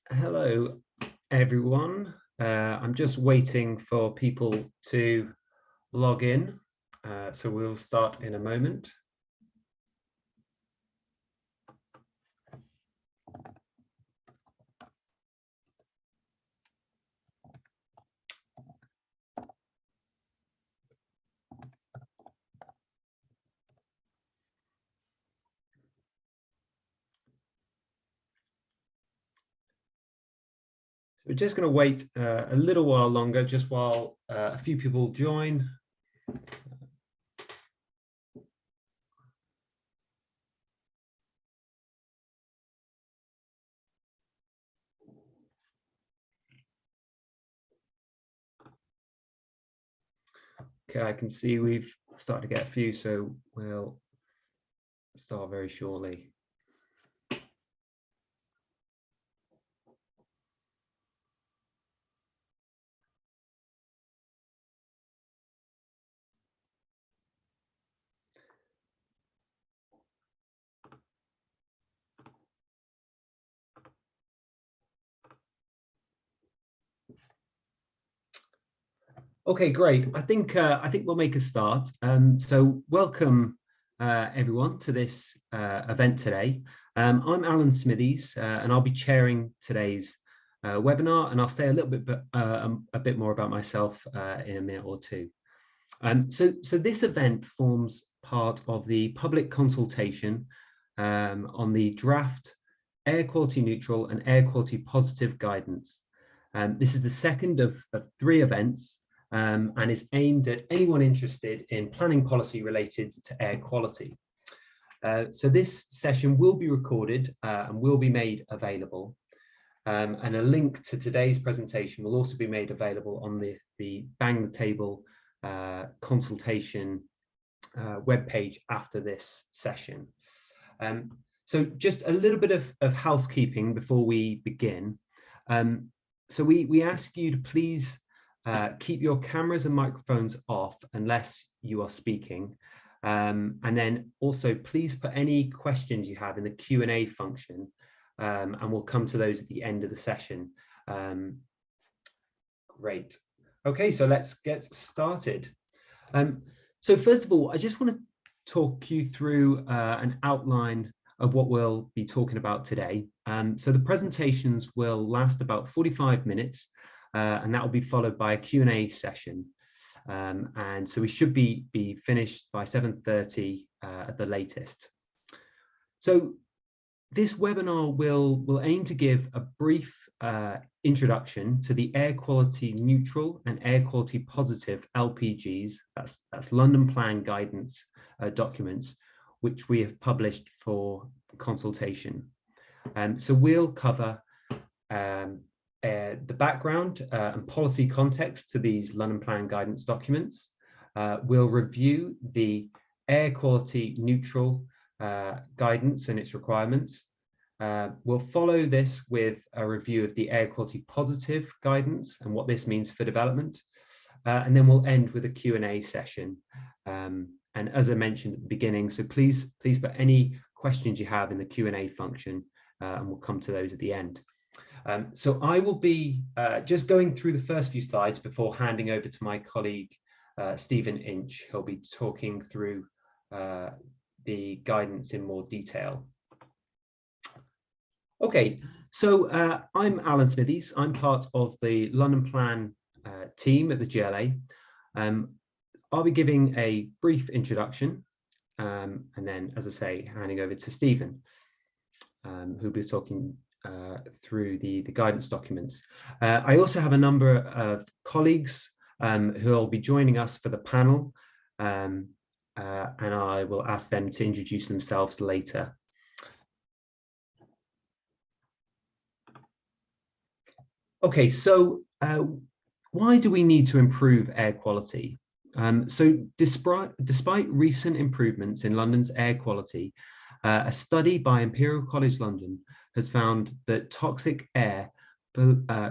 Hello, everyone. I'm just waiting for people to log in, so we'll start in a moment. We're just going to wait a little while longer, just while a few people join. Okay, I can see we've started to get a few, so we'll start very shortly. Okay, great. I think we'll make a start. So welcome everyone to this event today. I'm Alan Smithies, and I'll be chairing today's webinar, and I'll say a little bit a bit more about myself in a minute or two. So this event forms part of the public consultation on the draft air quality neutral and air quality positive guidance. This is the second of 3 events. And is aimed at anyone interested in planning policy related to air quality. So this session will be recorded and will be made available. And a link to today's presentation will also be made available on the Bang the Table consultation webpage after this session. So just a little bit of housekeeping before we begin. So we ask you to please keep your cameras and microphones off unless you are speaking. And then also please put any questions you have in the Q&A function, and we'll come to those at the end of the session. Great. Okay, so let's get started. So first of all, I just want to talk you through an outline of what we'll be talking about today. So the presentations will last about 45 minutes. And that will be followed by a Q&A session. And so we should be finished by 7:30 at the latest. So this webinar will aim to give a brief introduction to the air quality neutral and air quality positive LPGs, that's London Plan guidance documents, which we have published for consultation. So we'll cover the background and policy context to these London Plan guidance documents. We'll review the air quality neutral guidance and its requirements. We'll follow this with a review of the air quality positive guidance and what this means for development. And then we'll end with a Q&A session. And as I mentioned at the beginning, so please put any questions you have in the Q&A function, and we'll come to those at the end. So I will be just going through the first few slides before handing over to my colleague, Stephen Inch. He'll be talking through the guidance in more detail. Okay, so I'm Alan Smithies. I'm part of the London Plan team at the GLA. I'll be giving a brief introduction, and then, as I say, handing over to Stephen, who'll be talking through the guidance documents. I also have a number of colleagues who will be joining us for the panel, and I will ask them to introduce themselves later. Okay, so why do we need to improve air quality? So despite recent improvements in London's air quality, a study by Imperial College London has found that toxic air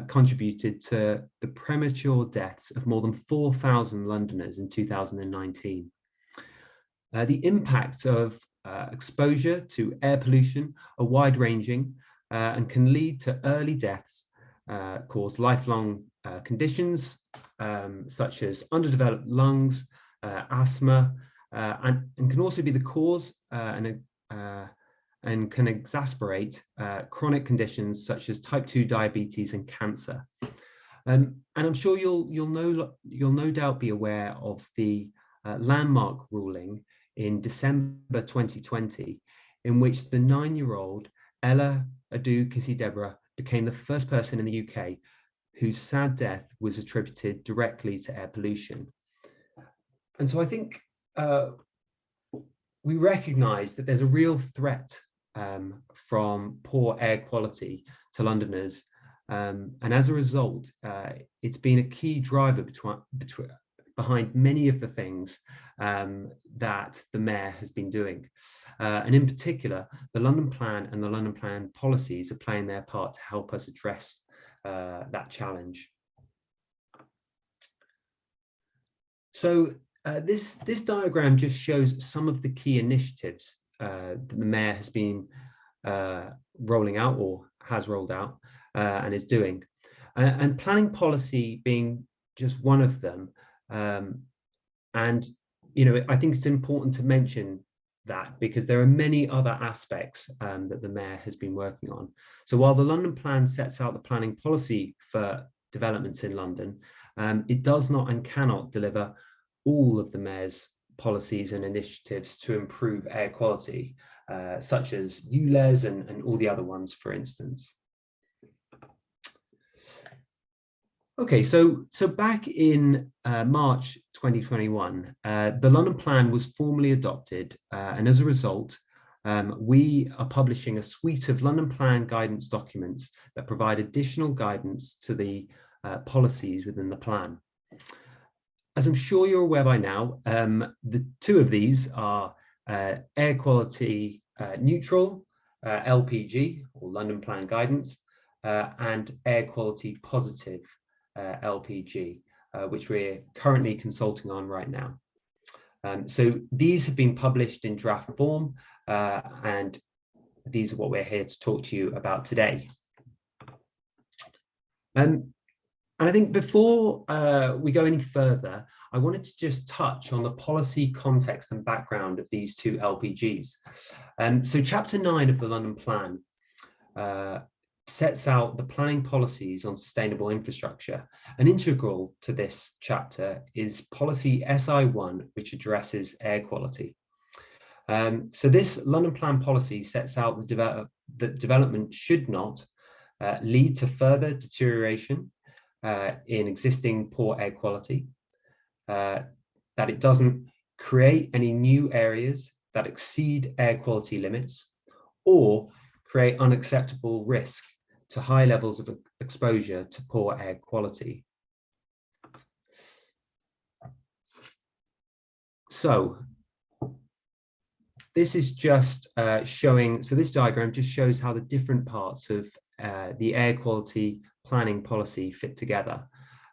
contributed to the premature deaths of more than 4,000 Londoners in 2019. The impacts of exposure to air pollution are wide-ranging, and can lead to early deaths, cause lifelong conditions such as underdeveloped lungs, asthma, and can also be the cause and can exacerbate chronic conditions such as type 2 diabetes and cancer. And I'm sure you'll no doubt be aware of the landmark ruling in December 2020, in which the 9-year-old Ella Adu-Kissy-Deborah became the first person in the UK whose sad death was attributed directly to air pollution. And so I think we recognise that there's a real threat from poor air quality to Londoners. And as a result, it's been a key driver behind many of the things that the Mayor has been doing. And in particular, the London Plan and the London Plan policies are playing their part to help us address that challenge. So this diagram just shows some of the key initiatives that the Mayor has been rolling out or has rolled out and is doing. And planning policy being just one of them. And, you know, I think it's important to mention that because there are many other aspects that the Mayor has been working on. So while the London Plan sets out the planning policy for developments in London, it does not and cannot deliver all of the Mayor's policies and initiatives to improve air quality, such as ULEZ and all the other ones, for instance. Okay, so back in March 2021, the London Plan was formally adopted, and as a result, we are publishing a suite of London Plan guidance documents that provide additional guidance to the policies within the plan. As I'm sure you're aware by now, the two of these are air quality neutral, LPG, or London Plan guidance, and air quality positive, LPG, which we're currently consulting on right now. So these have been published in draft form, and these are what we're here to talk to you about today. And I think before we go any further, I wanted to just touch on the policy context and background of these two LPGs. So Chapter 9 of the London Plan sets out the planning policies on sustainable infrastructure. And integral to this chapter is Policy SI1, which addresses air quality. So this London Plan policy sets out that development should not lead to further deterioration in existing poor air quality, that it doesn't create any new areas that exceed air quality limits or create unacceptable risk to high levels of exposure to poor air quality. So this is just showing, so this diagram just shows how the different parts of the air quality planning policy fit together.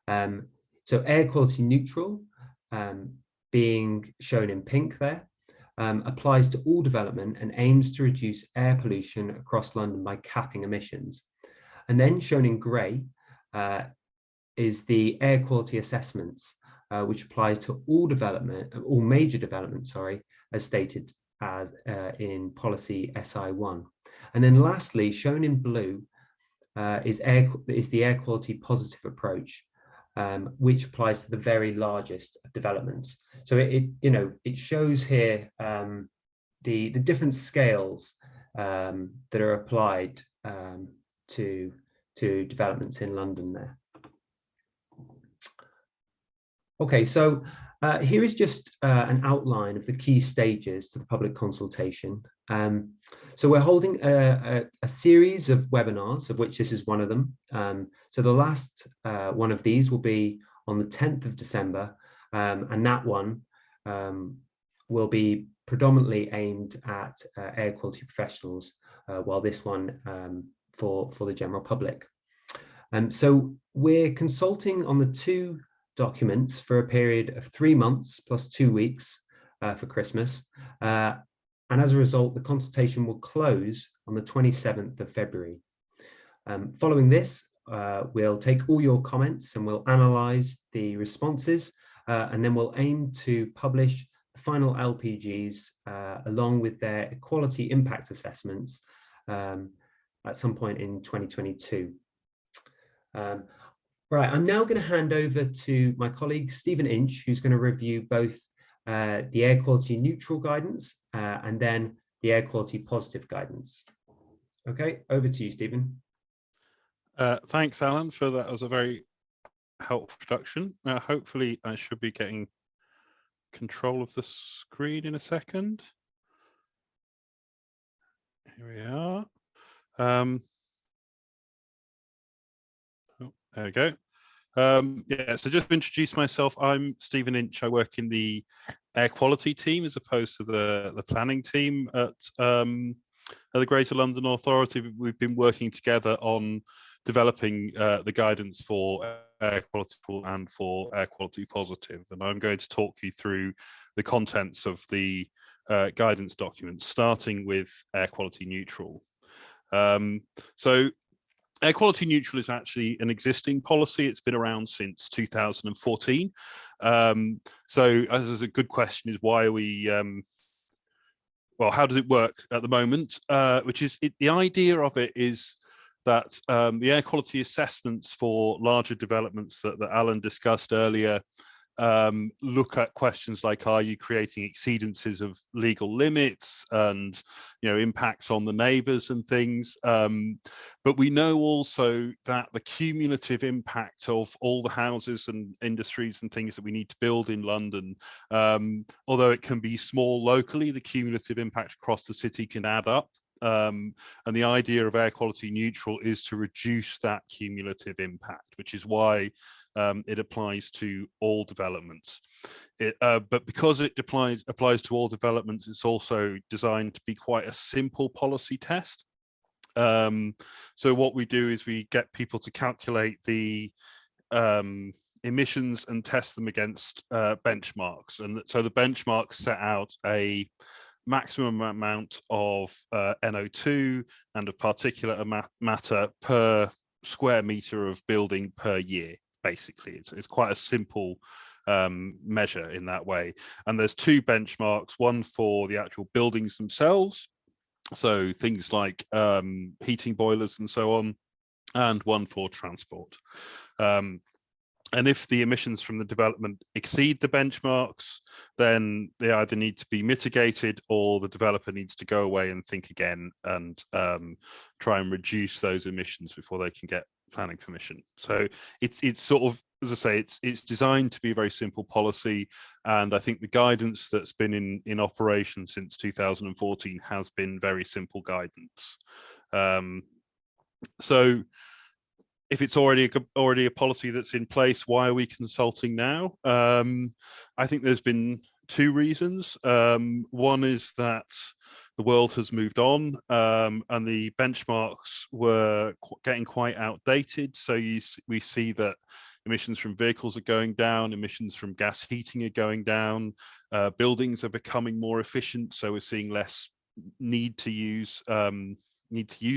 So air quality neutral, being shown in pink there, applies to all development and aims to reduce air pollution across London by capping emissions. And then shown in grey is the air quality assessments, which applies to all major development, as stated as in policy SI1. And then lastly, shown in blue is the air quality positive approach, which applies to the very largest developments. So it shows here the different scales that are applied to developments in London there. Okay, so here is just an outline of the key stages to the public consultation. So we're holding a series of webinars, of which this is one of them. So the last one of these will be on the 10th of December, and that one will be predominantly aimed at air quality professionals, while this one for the general public. So we're consulting on the two documents for a period of 3 months plus 2 weeks for Christmas. And as a result, the consultation will close on the 27th of February. Following this, we'll take all your comments and we'll analyse the responses, and then we'll aim to publish the final LPGs along with their equality impact assessments at some point in 2022. Right, I'm now going to hand over to my colleague Stephen Inch, who's going to review both the air quality neutral guidance and then the air quality positive guidance. Okay, over to you, Stephen. Thanks, Alan, for that. It was a very helpful introduction. Now, hopefully I should be getting control of the screen in a second. Here we are. Oh, there we go. Yeah, so just to introduce myself, I'm Stephen Inch. I work in the air quality team as opposed to the planning team at the Greater London Authority. We've been working together on developing the guidance for air quality and for air quality positive. And I'm going to talk you through the contents of the guidance documents, starting with air quality neutral. So air quality neutral is actually an existing policy. It's been around since 2014. So as a good question is, why are we, well, how does it work at the moment? The idea of it is that the air quality assessments for larger developments that Alan discussed earlier look at questions like, are you creating exceedances of legal limits and, you know, impacts on the neighbours and things. But we know also that the cumulative impact of all the houses and industries and things that we need to build in London, although it can be small locally, the cumulative impact across the city can add up. And the idea of air quality neutral is to reduce that cumulative impact, which is why it applies to all developments. But because it applies to all developments, it's also designed to be quite a simple policy test. So what we do is we get people to calculate the emissions and test them against benchmarks. And so the benchmarks set out a maximum amount of NO2 and of particulate matter per square meter of building per year. Basically, it's quite a simple measure in that way. And there's two benchmarks, one for the actual buildings themselves, so things like heating boilers and so on, and one for transport. And if the emissions from the development exceed the benchmarks, then they either need to be mitigated or the developer needs to go away and think again and try and reduce those emissions before they can get planning permission. So it's sort of, as I say, it's designed to be a very simple policy, and I think the guidance that's been in operation since 2014 has been very simple guidance. So if it's already a policy that's in place, why are we consulting now? I think there's been two reasons. One is that the world has moved on, and the benchmarks were getting quite outdated. So we see that emissions from vehicles are going down, emissions from gas heating are going down, buildings are becoming more efficient, so we're seeing less need to use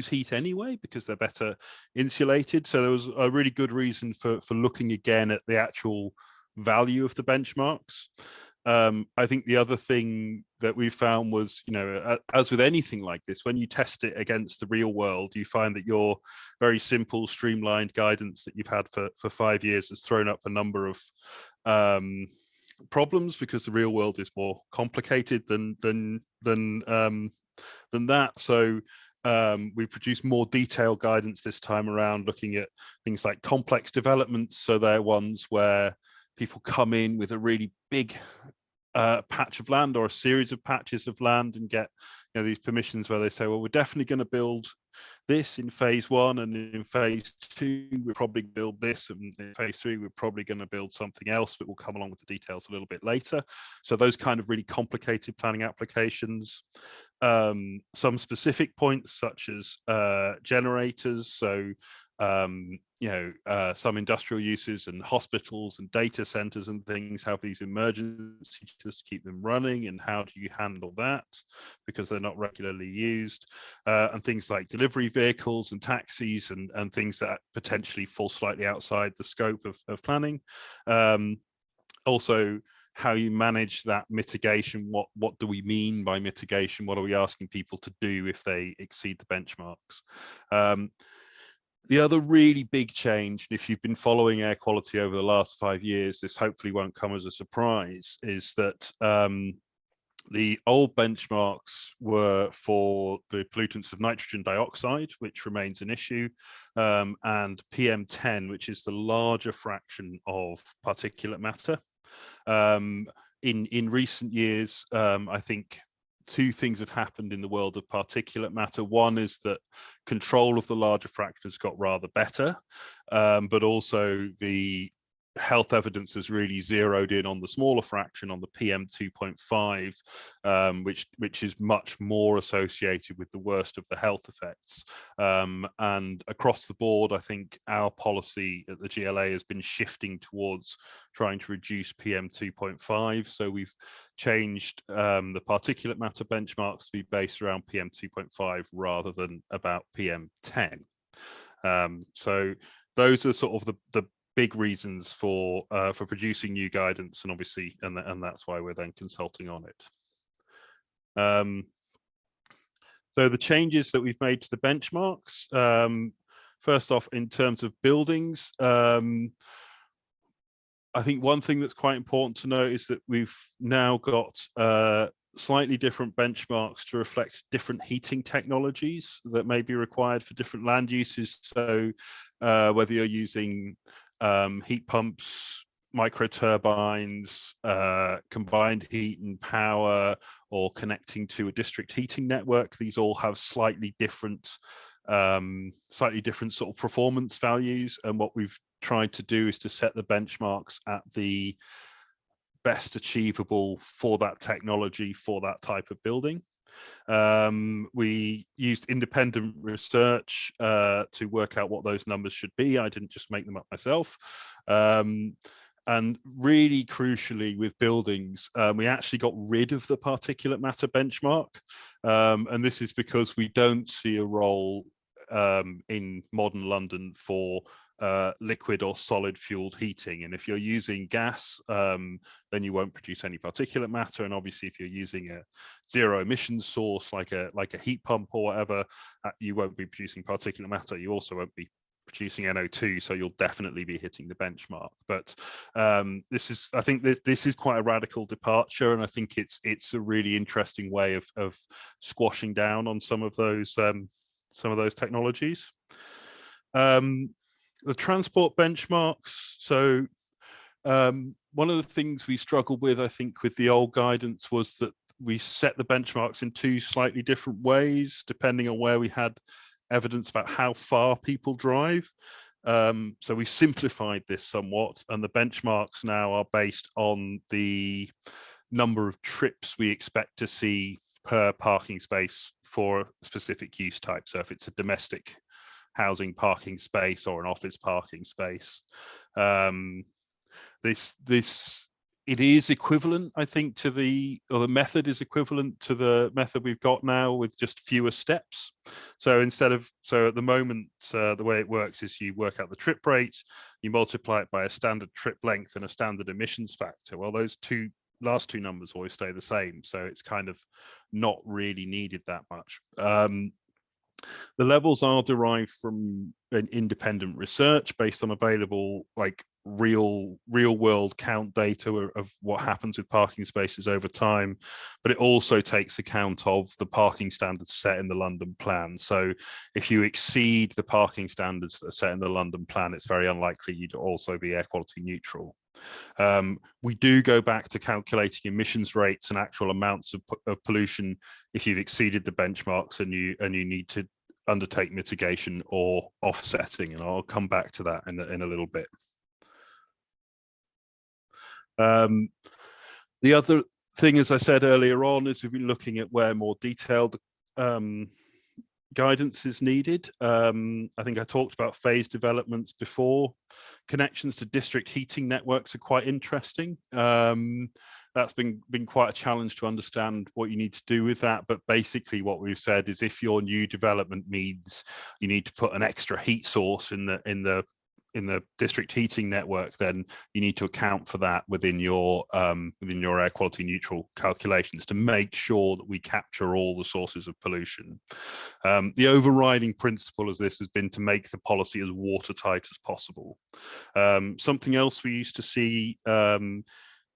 heat anyway because they're better insulated. So there was a really good reason for looking again at the actual value of the benchmarks. I think the other thing that we found was, you know, as with anything like this, when you test it against the real world, you find that your very simple, streamlined guidance that you've had for 5 years has thrown up a number of problems because the real world is more complicated than that. So we produced more detailed guidance this time around, looking at things like complex developments. So they're ones where people come in with a really big patch of land or a series of patches of land and get, you know, these permissions where they say, well, we're definitely going to build this in phase 1, and in phase 2 we'll probably build this, and in phase 3 we're probably going to build something else, but we'll come along with the details a little bit later. So those kind of really complicated planning applications. Some specific points such as generators. So some industrial uses and hospitals and data centers and things have these emergencies to keep them running, and how do you handle that because they're not regularly used, and things like delivery vehicles and taxis and things that potentially fall slightly outside the scope of planning. Also, how you manage that mitigation. What do we mean by mitigation? What are we asking people to do if they exceed the benchmarks? The other really big change, if you've been following air quality over the last 5 years, this hopefully won't come as a surprise, is that the old benchmarks were for the pollutants of nitrogen dioxide, which remains an issue, and PM10, which is the larger fraction of particulate matter. In recent years, I think two things have happened in the world of particulate matter. One is that control of the larger fraction has got rather better, but also the health evidence has really zeroed in on the smaller fraction, on the PM 2.5, which is much more associated with the worst of the health effects. And across the board, I think our policy at the GLA has been shifting towards trying to reduce PM 2.5. So we've changed the particulate matter benchmarks to be based around PM 2.5 rather than about PM 10. So those are sort of the big reasons for producing new guidance, and obviously, and that's why we're then consulting on it. So the changes that we've made to the benchmarks, first off, in terms of buildings, I think one thing that's quite important to note is that we've now got slightly different benchmarks to reflect different heating technologies that may be required for different land uses. So whether you're using heat pumps, micro turbines, combined heat and power, or connecting to a district heating network, these all have slightly different sort of performance values. And what we've tried to do is to set the benchmarks at the best achievable for that technology, for that type of building. We used independent research to work out what those numbers should be. I didn't just make them up myself. And really crucially with buildings, we actually got rid of the particulate matter benchmark. And this is because we don't see a role in modern London for liquid or solid fueled heating. And if you're using gas, then you won't produce any particulate matter. And obviously, if you're using a zero emissions source like a heat pump or whatever, you won't be producing particulate matter. You also won't be producing NO2, so you'll definitely be hitting the benchmark. But I think this is quite a radical departure, and I think it's a really interesting way of squashing down on some of those technologies. The transport benchmarks. So one of the things we struggled with, I think, with the old guidance was that we set the benchmarks in two slightly different ways, depending on where we had evidence about how far people drive. So we simplified this somewhat, and the benchmarks now are based on the number of trips we expect to see per parking space for a specific use type. So if it's a domestic housing parking space or an office parking space, it is equivalent, I think, to the method is equivalent to the method we've got now with just fewer steps. So at the moment, the way it works is you work out the trip rate, you multiply it by a standard trip length and a standard emissions factor. Well, those last two numbers always stay the same, so it's kind of not really needed that much. The levels are derived from an independent research based on available real world count data of what happens with parking spaces over time, but it also takes account of the parking standards set in the London Plan. So if you exceed the parking standards that are set in the London Plan, it's very unlikely you'd also be air quality neutral. We do go back to calculating emissions rates and actual amounts of pollution if you've exceeded the benchmarks and you need to undertake mitigation or offsetting, and I'll come back to that in a little bit. The other thing, as I said earlier on, is we've been looking at where more detailed guidance is needed. I think I talked about phase developments before. Connections to district heating networks are quite interesting. That's been quite a challenge to understand what you need to do with that. But basically what we've said is if your new development means you need to put an extra heat source in the district heating network, then you need to account for that within your air quality neutral calculations to make sure that we capture all the sources of pollution. The overriding principle of this has been to make the policy as watertight as possible. Something else we used to see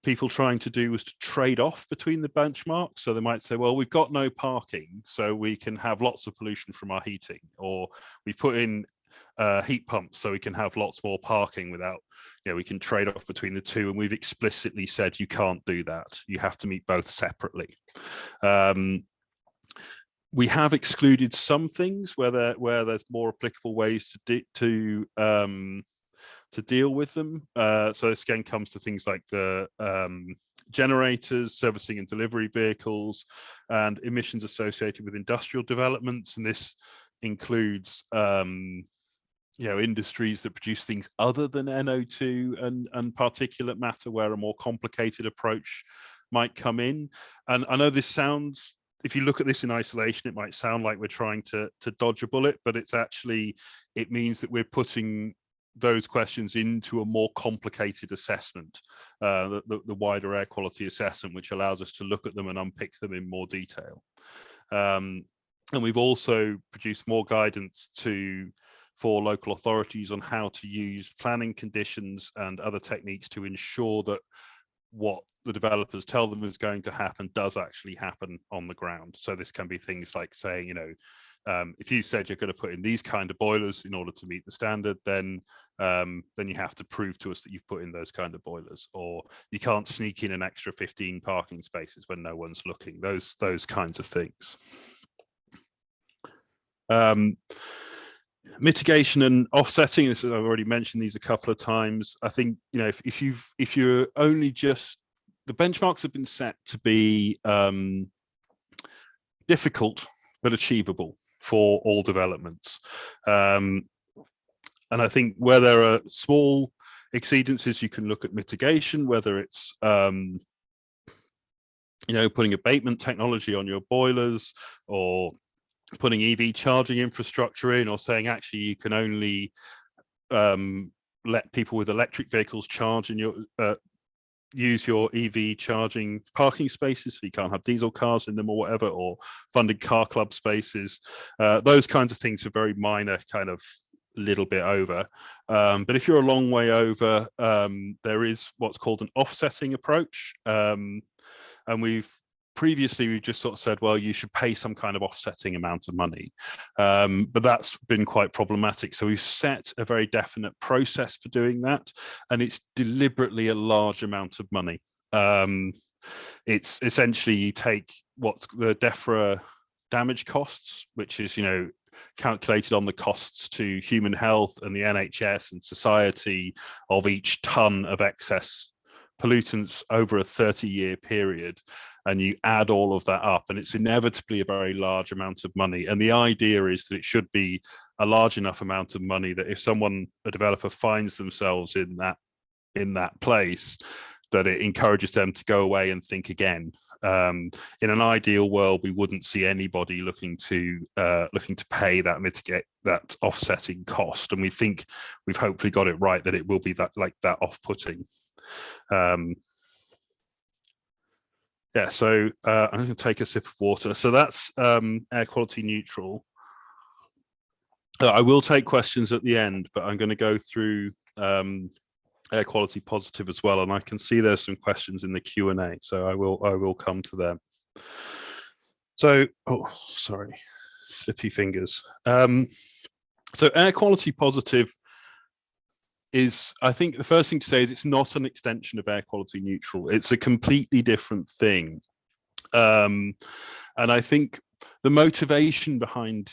people trying to do was to trade off between the benchmarks. So they might say, well, we've got no parking, so we can have lots of pollution from our heating, or we've put in heat pumps so we can have lots more parking without, we can trade off between the two. And we've explicitly said you can't do that. You have to meet both separately. We have excluded some things where there's more applicable ways to deal with them. So this again comes to things like the generators, servicing and delivery vehicles, and emissions associated with industrial developments. And this includes industries that produce things other than NO2 and particulate matter, where a more complicated approach might come in. And I know this sounds, if you look at this in isolation, it might sound like we're trying to dodge a bullet, but it means that we're putting those questions into a more complicated assessment, the wider air quality assessment, which allows us to look at them and unpick them in more detail. And we've also produced more guidance for local authorities on how to use planning conditions and other techniques to ensure that what the developers tell them is going to happen does actually happen on the ground. So this can be things like saying, if you said you're going to put in these kind of boilers in order to meet the standard, then you have to prove to us that you've put in those kind of boilers, or you can't sneak in an extra 15 parking spaces when no one's looking. Those kinds of things. Mitigation and offsetting, this I've already mentioned these a couple of times. I think if you're only just, the benchmarks have been set to be difficult but achievable for all developments. And I think where there are small exceedances, you can look at mitigation, whether it's putting abatement technology on your boilers, or putting EV charging infrastructure in, or saying actually you can only let people with electric vehicles charge in your use your EV charging parking spaces, so you can't have diesel cars in them or whatever, or funded car club spaces. Those kinds of things are very minor, kind of little bit over. But if you're a long way over, there is what's called an offsetting approach. And we've just sort of said, well, you should pay some kind of offsetting amount of money. But that's been quite problematic. So we've set a very definite process for doing that. And it's deliberately a large amount of money. It's essentially, you take what's the DEFRA damage costs, which is, calculated on the costs to human health and the NHS and society of each ton of excess pollutants over a 30-year period, and you add all of that up, and it's inevitably a very large amount of money. And the idea is that it should be a large enough amount of money that if a developer finds themselves in that place, that it encourages them to go away and think again. In an ideal world, we wouldn't see anybody looking to pay that offsetting cost, and we think we've hopefully got it right, that it will be that off-putting. So I'm going to take a sip of water. So that's air quality neutral. I will take questions at the end, but I'm going to go through air quality positive as well, and I can see there's some questions in the Q&A, so I will come to them. So, sorry, slippy fingers. So air quality positive is, I think the first thing to say is it's not an extension of air quality neutral. It's a completely different thing. And I think the motivation behind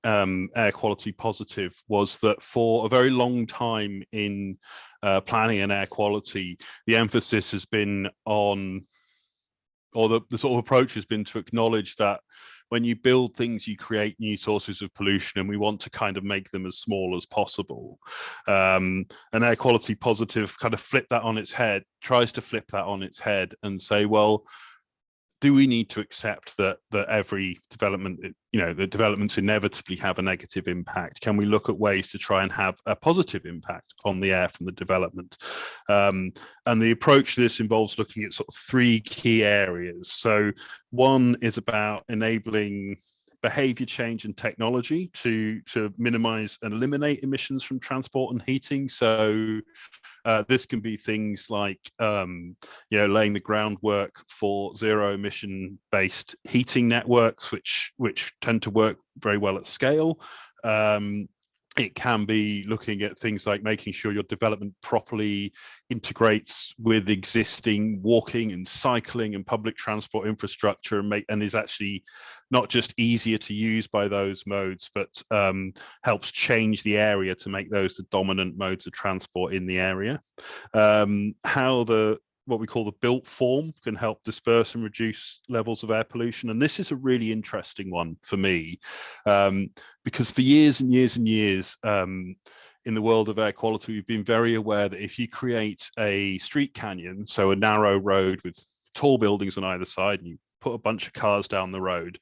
air quality positive was that for a very long time in planning and air quality, the emphasis has been on, or the sort of approach has been to acknowledge that, when you build things, you create new sources of pollution, and we want to kind of make them as small as possible. And air quality positive kind of tries to flip that on its head and say, well, do we need to accept that every development, the developments inevitably have a negative impact? Can we look at ways to try and have a positive impact on the air from the development? And the approach to this involves looking at sort of three key areas. So one is about enabling behavior change and technology to minimize and eliminate emissions from transport and heating. So this can be things like laying the groundwork for zero emission based heating networks, which tend to work very well at scale. It can be looking at things like making sure your development properly integrates with existing walking and cycling and public transport infrastructure, and is actually not just easier to use by those modes, but helps change the area to make those the dominant modes of transport in the area. How what we call the built form can help disperse and reduce levels of air pollution. And this is a really interesting one for me, because for years and years and years in the world of air quality, we've been very aware that if you create a street canyon, so a narrow road with tall buildings on either side, and you put a bunch of cars down the road,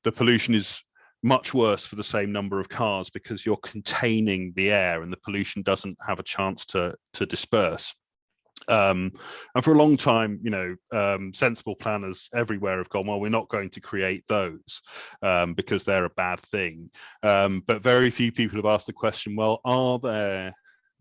the pollution is much worse for the same number of cars because you're containing the air and the pollution doesn't have a chance to disperse. And for a long time, sensible planners everywhere have gone, well, we're not going to create those because they're a bad thing. But very few people have asked the question, well, are there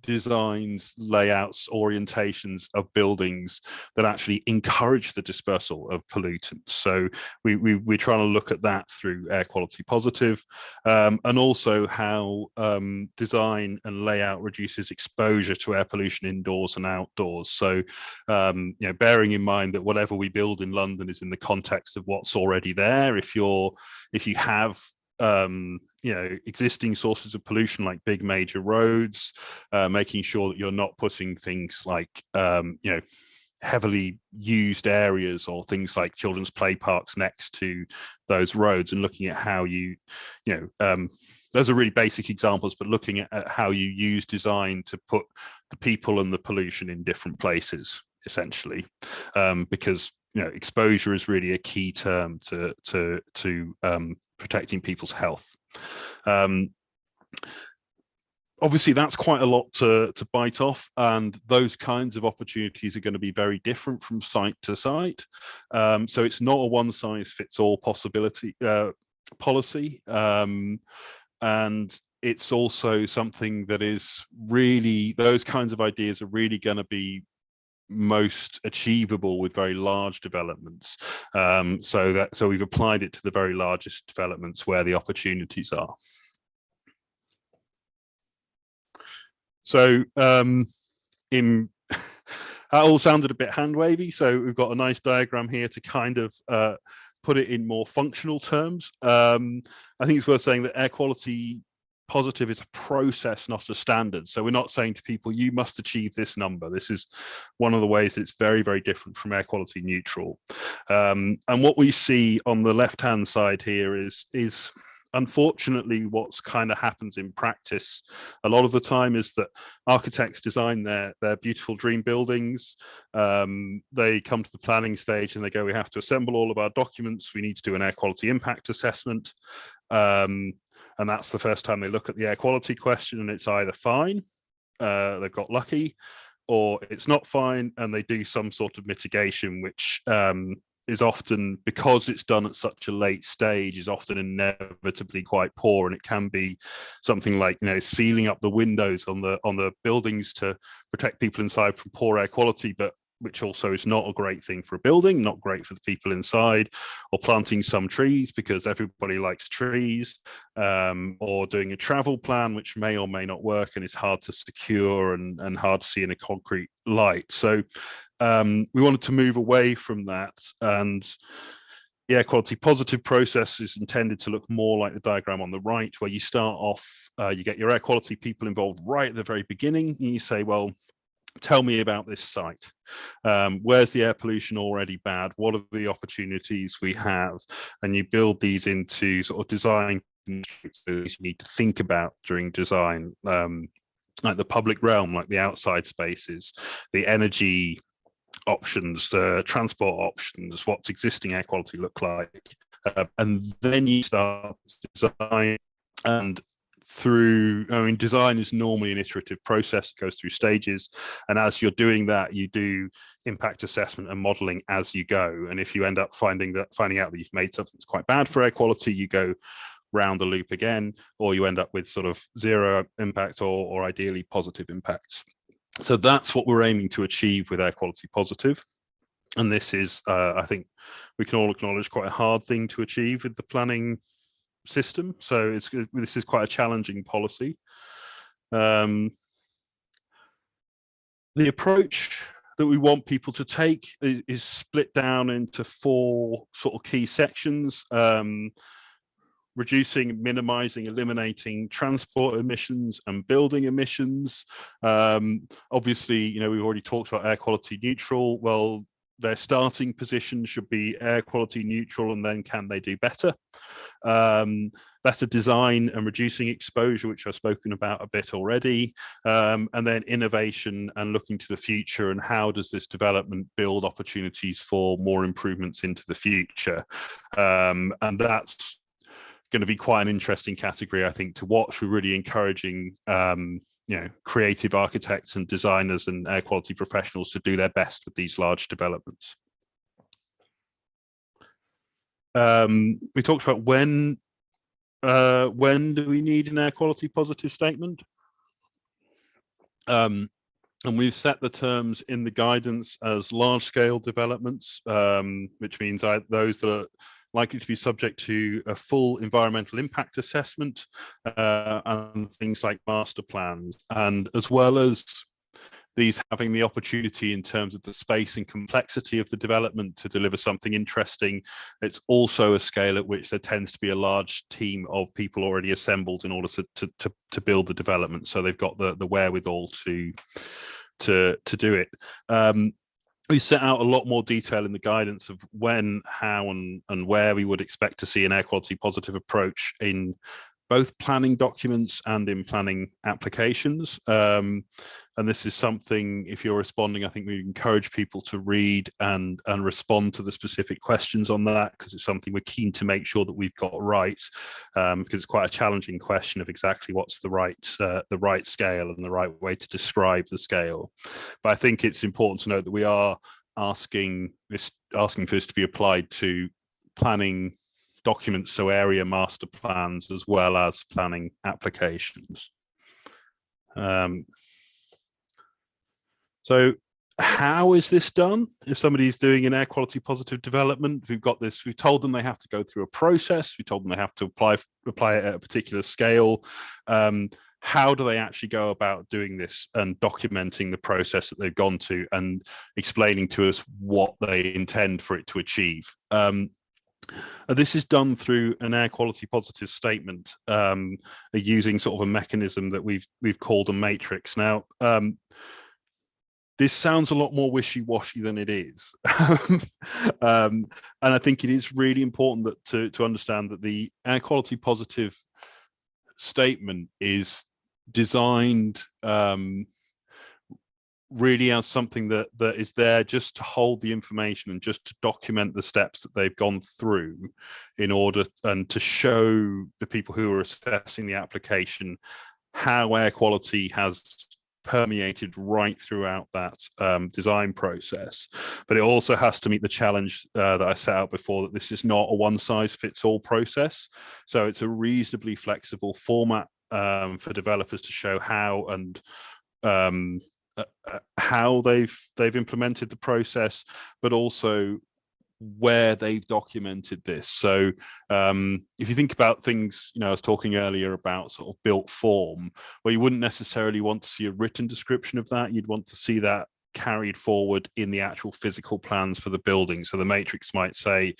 designs, layouts, orientations of buildings that actually encourage the dispersal of pollutants? So we're trying to look at that through air quality positive, and also how design and layout reduces exposure to air pollution indoors and outdoors. So bearing in mind that whatever we build in London is in the context of what's already there. If you have existing sources of pollution like big major roads, making sure that you're not putting things like heavily used areas or things like children's play parks next to those roads, and looking at how those are really basic examples, but looking at how you use design to put the people and the pollution in different places, essentially, because exposure is really a key term to protecting people's health. Obviously, that's quite a lot to bite off, and those kinds of opportunities are going to be very different from site to site. So it's not a one-size-fits-all policy, and it's also something that is really, those kinds of ideas are really going to be most achievable with very large developments. So we've applied it to the very largest developments where the opportunities are. So that all sounded a bit hand wavy. So we've got a nice diagram here to kind of put it in more functional terms. I think it's worth saying that air quality positive is a process, not a standard. So we're not saying to people, you must achieve this number. This is one of the ways that it's very, very different from air quality neutral. And what we see on the left-hand side here is unfortunately what's kind of happens in practice a lot of the time is that architects design their beautiful dream buildings. They come to the planning stage and they go, we have to assemble all of our documents. We need to do an air quality impact assessment. And that's the first time they look at the air quality question, and it's either fine, they've got lucky, or it's not fine, and they do some sort of mitigation, which is often, because it's done at such a late stage, is often inevitably quite poor. And it can be something like, sealing up the windows on the buildings to protect people inside from poor air quality, but which also is not a great thing for a building, not great for the people inside, or planting some trees because everybody likes trees, or doing a travel plan, which may or may not work and is hard to secure and hard to see in a concrete light. So we wanted to move away from that, and the air quality positive process is intended to look more like the diagram on the right, where you start off, you get your air quality people involved right at the very beginning, and you say, well, tell me about this site. Where's the air pollution already bad? What are the opportunities we have? And you build these into sort of design you need to think about during design, like the public realm, like the outside spaces, the energy options, the transport options, what's existing air quality look like. And then you start to design, and design is normally an iterative process. It goes through stages, and as you're doing that, you do impact assessment and modeling as you go. And if you end up finding out that you've made something that's quite bad for air quality, you go round the loop again, or you end up with sort of zero impact or ideally positive impacts. So that's what we're aiming to achieve with air quality positive. And this is, I think we can all acknowledge, quite a hard thing to achieve with the planning system. So this is quite a challenging policy. The approach that we want people to take is split down into 4 sort of key sections. Reducing, minimizing, eliminating transport emissions and building emissions. Obviously, we've already talked about air quality neutral. Well, their starting position should be air quality neutral, and then can they do better? Better design and reducing exposure, which I've spoken about a bit already, and then innovation and looking to the future, and how does this development build opportunities for more improvements into the future? And that's going to be quite an interesting category, I think, to watch. We're really encouraging creative architects and designers and air quality professionals to do their best with these large developments. We talked about when do we need an air quality positive statement? And we've set the terms in the guidance as large scale developments, which means those that are likely to be subject to a full environmental impact assessment, and things like master plans, and as well as these having the opportunity in terms of the space and complexity of the development to deliver something interesting. It's also a scale at which there tends to be a large team of people already assembled in order to build the development, so they've got the wherewithal to do it. We set out a lot more detail in the guidance of when, how, and where we would expect to see an air quality positive approach in both planning documents and in planning applications. And this is something, if you're responding, I think we encourage people to read and respond to the specific questions on that, because it's something we're keen to make sure that we've got right, because it's quite a challenging question of exactly what's the right scale and the right way to describe the scale. But I think it's important to note that we are asking for this to be applied to planning documents, so area master plans as well as planning applications. So how is this done? If somebody's doing an air quality positive development, we've told them they have to go through a process. We told them they have to apply it at a particular scale. How do they actually go about doing this and documenting the process that they've gone to and explaining to us what they intend for it to achieve? This is done through an air quality positive statement, using sort of a mechanism that we've called a matrix. Now, this sounds a lot more wishy-washy than it is. And I think it is really important to understand that the air quality positive statement is designed really as something that is there just to hold the information and just to document the steps that they've gone through in order and to show the people who are assessing the application how air quality has permeated right throughout that design process. But it also has to meet the challenge that I set out before, that this is not a one-size-fits-all process. So it's a reasonably flexible format for developers to show how and how they've implemented the process, but also where they've documented this. So if you think about things, I was talking earlier about sort of built form, where you wouldn't necessarily want to see a written description of that. You'd want to see that carried forward in the actual physical plans for the building. So the matrix might say,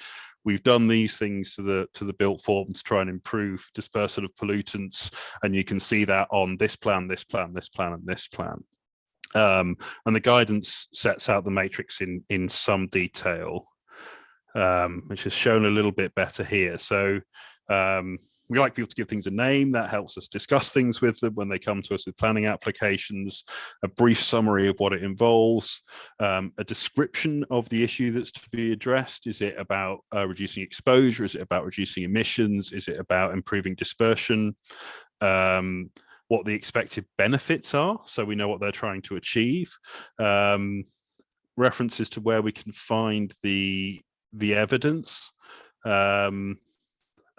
we've done these things to the built form to try and improve dispersal of pollutants, and you can see that on this plan, this plan, this plan, and this plan. And the guidance sets out the matrix in some detail, which is shown a little bit better here. So we like people to give things a name. That helps us discuss things with them when they come to us with planning applications, a brief summary of what it involves, a description of the issue that's to be addressed. Is it about reducing exposure? Is it about reducing emissions? Is it about improving dispersion? What the expected benefits are, so we know what they're trying to achieve. References to where we can find the evidence,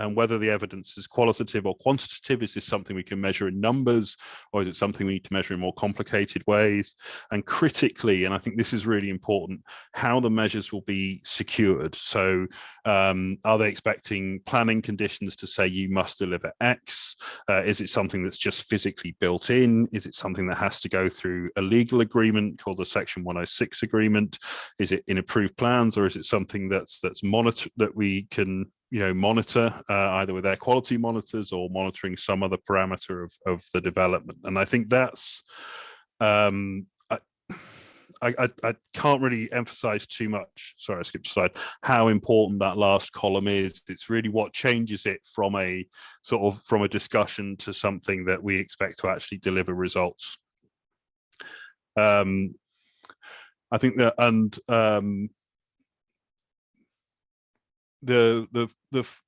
and whether the evidence is qualitative or quantitative. Is this something we can measure in numbers, or is it something we need to measure in more complicated ways? And critically, and I think this is really important, how the measures will be secured. So are they expecting planning conditions to say you must deliver X? Is it something that's just physically built in? Is it something that has to go through a legal agreement called the Section 106 agreement? Is it in approved plans, or is it something that's monitored, that we can monitor either with air quality monitors or monitoring some other parameter of the development? And I think that's I can't really emphasize too much, sorry, I skipped a slide, how important that last column is. It's really what changes it from a discussion to something that we expect to actually deliver results. I think that, and the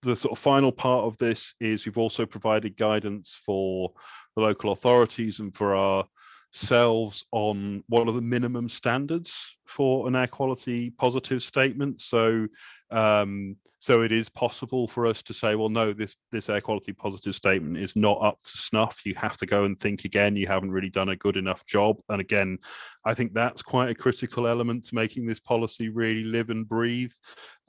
sort of final part of this is we've also provided guidance for the local authorities and for ourselves on what are the minimum standards for an air quality positive statement. So so it is possible for us to say, well, no, this air quality positive statement is not up to snuff. You have to go and think again. You haven't really done a good enough job. And again, I think that's quite a critical element to making this policy really live and breathe,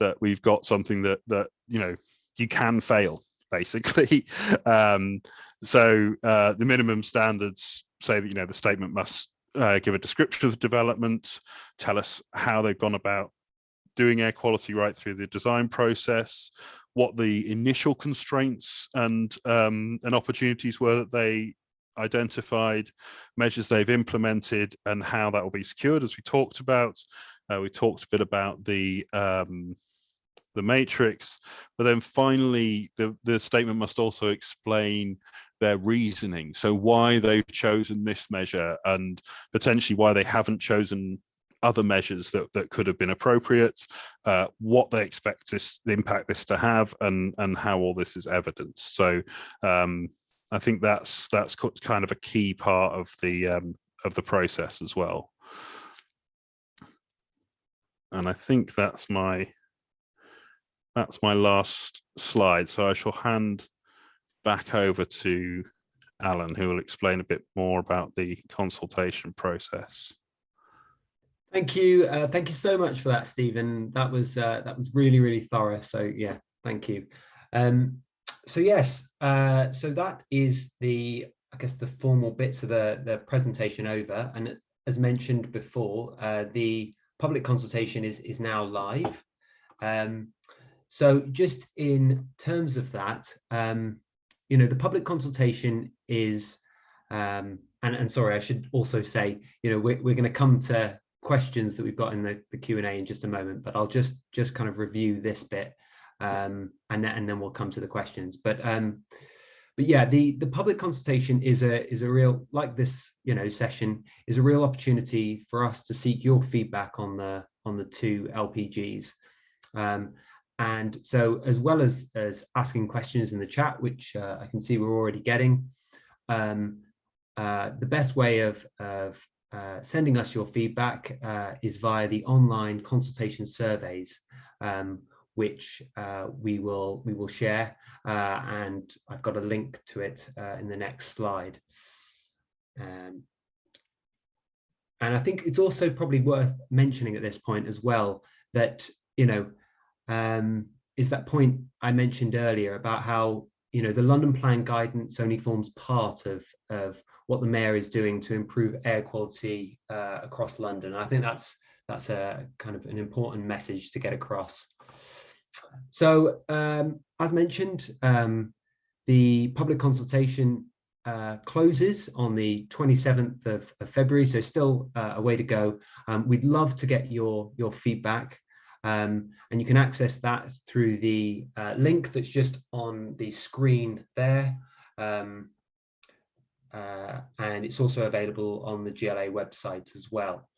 that we've got something that you can fail, basically. So the minimum standards say that the statement must give a description of development, tell us how they've gone about doing air quality right through the design process, what the initial constraints and opportunities were that they identified, measures they've implemented, and how that will be secured, as we talked about. We talked a bit about the matrix, but then finally the statement must also explain their reasoning, so why they've chosen this measure and potentially why they haven't chosen other measures that could have been appropriate, what they expect the impact this to have, and how all this is evidenced. So I think that's kind of a key part of the process as well. And I think that's my last slide. So I shall hand back over to Alan, who will explain a bit more about the consultation process. Thank you so much for that, Stephen. That was really, really thorough. So yeah, thank you. So yes, so that is the formal bits of the presentation over. And as mentioned before, the public consultation is now live. So just in terms of that, the public consultation is, and sorry, I should also say, we're going to come to questions that we've got in the Q&A in just a moment, but I'll just kind of review this bit, and then we'll come to the questions. But yeah, the public consultation is a real, like this session, is a real opportunity for us to seek your feedback on the two LPGs. And so, as well as asking questions in the chat, which I can see we're already getting, the best way of sending us your feedback is via the online consultation surveys, which we will share, and I've got a link to it in the next slide. And I think it's also probably worth mentioning at this point as well that is that point I mentioned earlier about how the London Plan guidance only forms part of what the Mayor is doing to improve air quality across London. And I think that's a kind of an important message to get across. So as mentioned, the public consultation closes on the 27th of February, so still a way to go. We'd love to get your feedback, and you can access that through the link that's just on the screen there. And it's also available on the GLA website as well.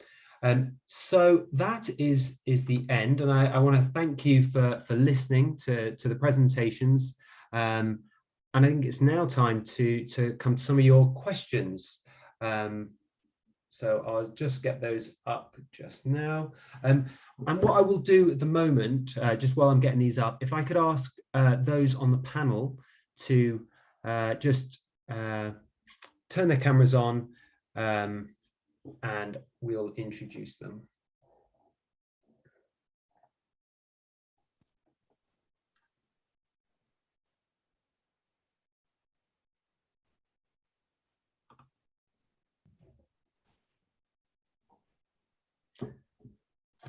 So that is the end, and I want to thank you for listening to the presentations. And I think it's now time to come to some of your questions. So I'll just get those up just now. And what I will do at the moment, just while I'm getting these up, if I could ask those on the panel to just turn their cameras on, and we'll introduce them.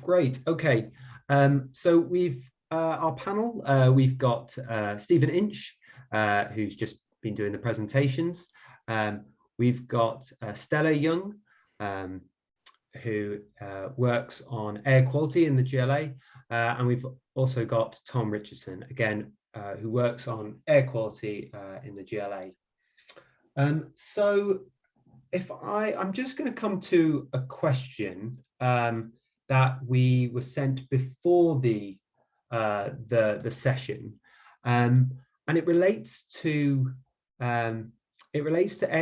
Great. Okay. So we've our panel. We've got Stephen Inch, who's just been doing the presentations. We've got Stella Young, who works on air quality in the GLA, and we've also got Tom Richardson, again, who works on air quality in the GLA. So if I'm just going to come to a question that we were sent before the session, and it relates to air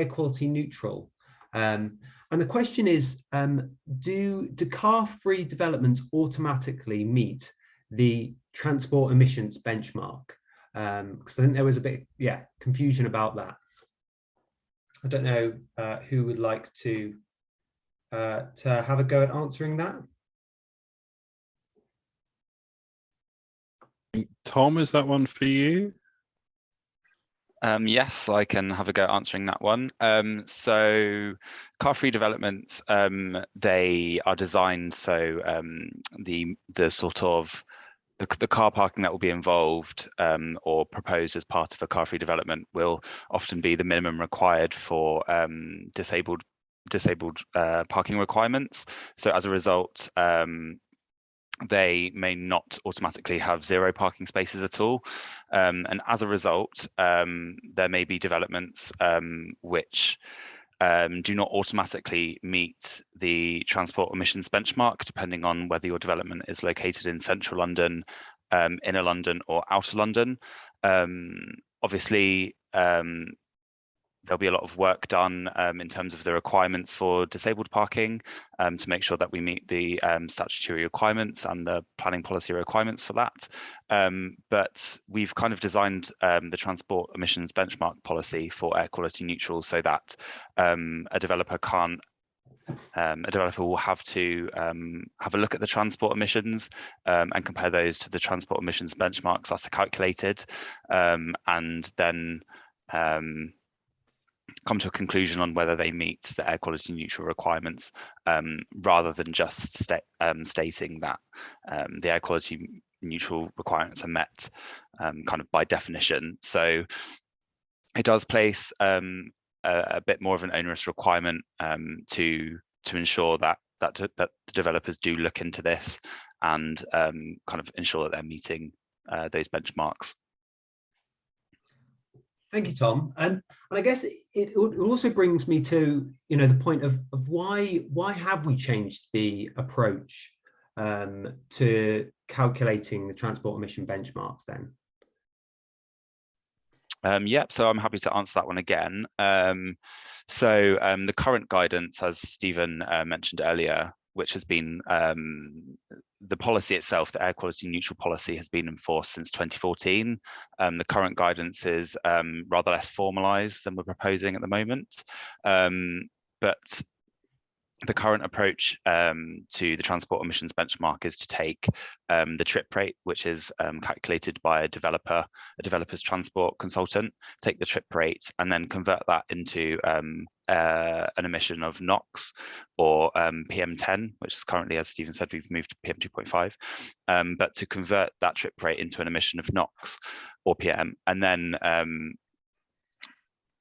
quality neutral. And the question is, do car-free developments automatically meet the transport emissions benchmark? Because I think there was a bit, confusion about that. I don't know who would like to have a go at answering that. Tom, is that one for you? Yes, I can have a go at answering that one. So car-free developments, they are designed so the sort of the car parking that will be involved or proposed as part of a car-free development will often be the minimum required for disabled parking requirements. So as a result, they may not automatically have 0 parking spaces at all. And as a result, there may be developments which do not automatically meet the transport emissions benchmark, depending on whether your development is located in central London, inner London, or outer London. Obviously, there'll be a lot of work done in terms of the requirements for disabled parking to make sure that we meet the statutory requirements and the planning policy requirements for that. But we've kind of designed the transport emissions benchmark policy for air quality neutral so that a developer will have to have a look at the transport emissions and compare those to the transport emissions benchmarks that are calculated, and then come to a conclusion on whether they meet the air quality neutral requirements, rather than just stating that the air quality neutral requirements are met kind of by definition. So it does place a bit more of an onerous requirement to ensure that the developers do look into this and kind of ensure that they're meeting those benchmarks. Thank you, Tom. And I guess it also brings me to the point of why have we changed the approach to calculating the transport emission benchmarks then? Yep, so I'm happy to answer that one again. So the current guidance, as Stephen mentioned earlier, which has been the policy itself, the air quality neutral policy, has been enforced since 2014. The current guidance is rather less formalised than we're proposing at the moment. But the current approach to the transport emissions benchmark is to take the trip rate, which is calculated by a developer's transport consultant, take the trip rate and then convert that into an emission of NOx or PM10, which is currently, as Stephen said, we've moved to PM2.5, but to convert that trip rate into an emission of NOx or PM, and then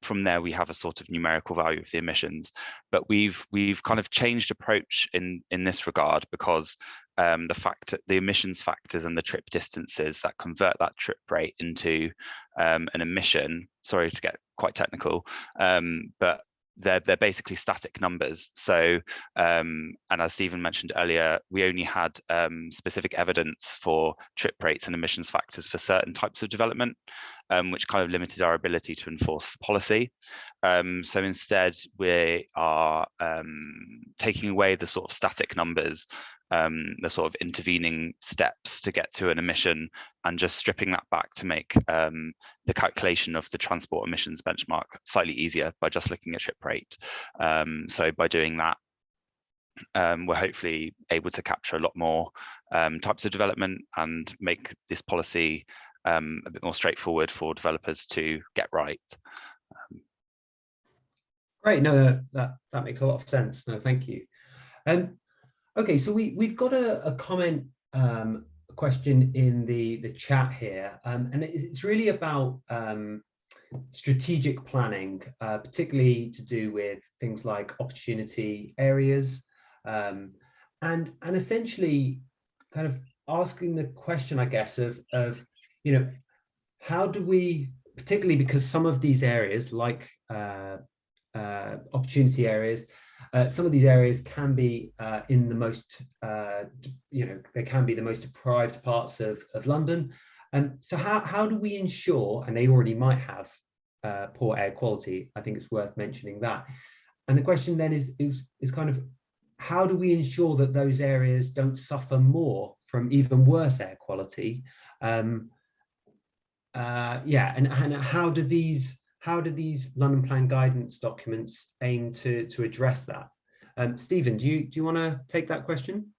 from there we have a sort of numerical value of the emissions. But we've kind of changed approach in this regard, because the emissions factors and the trip distances that convert that trip rate into an emission, sorry to get quite technical, but they're basically static numbers. So, and as Stephen mentioned earlier, we only had specific evidence for trip rates and emissions factors for certain types of development, which kind of limited our ability to enforce policy. So instead, we are taking away the sort of static numbers, the sort of intervening steps to get to an emission, and just stripping that back to make the calculation of the transport emissions benchmark slightly easier by just looking at trip rate. So by doing that, we're hopefully able to capture a lot more types of development and make this policy a bit more straightforward for developers to get right. Great, no, that makes a lot of sense. No, thank you. Okay, so we've got a comment question in the chat here, and it's really about strategic planning, particularly to do with things like opportunity areas, and essentially kind of asking the question, I guess, of how do we, particularly because some of these areas, like opportunity areas, some of these areas can be in the most, they can be the most deprived parts of London. And so how do we ensure, and they already might have poor air quality, I think it's worth mentioning that. And the question then is kind of, how do we ensure that those areas don't suffer more from even worse air quality? And how do these London Plan guidance documents aim to address that? Stephen, do you want to take that question?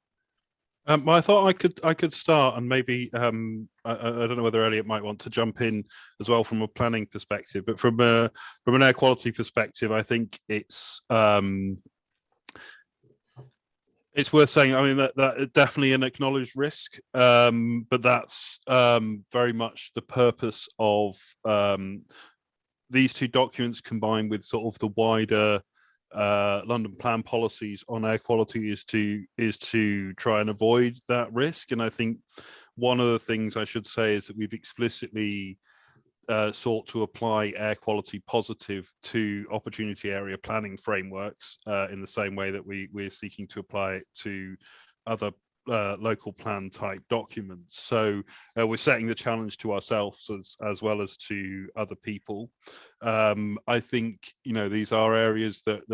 I thought I could start, and maybe I don't know whether Elliot might want to jump in as well from a planning perspective, but from an air quality perspective, I think it's worth saying. I mean, that is definitely an acknowledged risk, but that's very much the purpose of these two documents, combined with sort of the wider London Plan policies on air quality, is to try and avoid that risk. And I think one of the things I should say is that we've explicitly sought to apply air quality positive to opportunity area planning frameworks in the same way that we're seeking to apply it to other local plan type documents. So we're setting the challenge to ourselves as well as to other people. I think these are areas that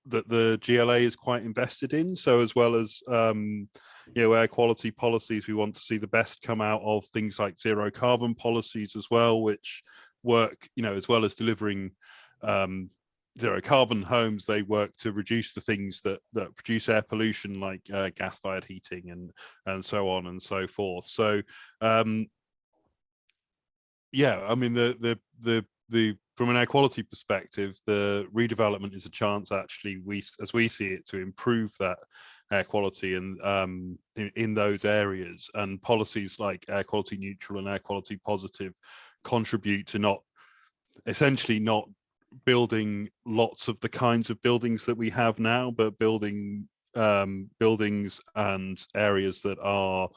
the GLA is quite invested in. So as well as air quality policies, we want to see the best come out of things like zero carbon policies as well, which work, as well as delivering zero carbon homes, they work to reduce the things that produce air pollution, like gas-fired heating and so on and so forth. So I mean, the from an air quality perspective, the redevelopment is a chance, actually, as we see it, to improve that air quality and in those areas. And policies like air quality neutral and air quality positive contribute to essentially not building lots of the kinds of buildings that we have now, but building buildings and areas that are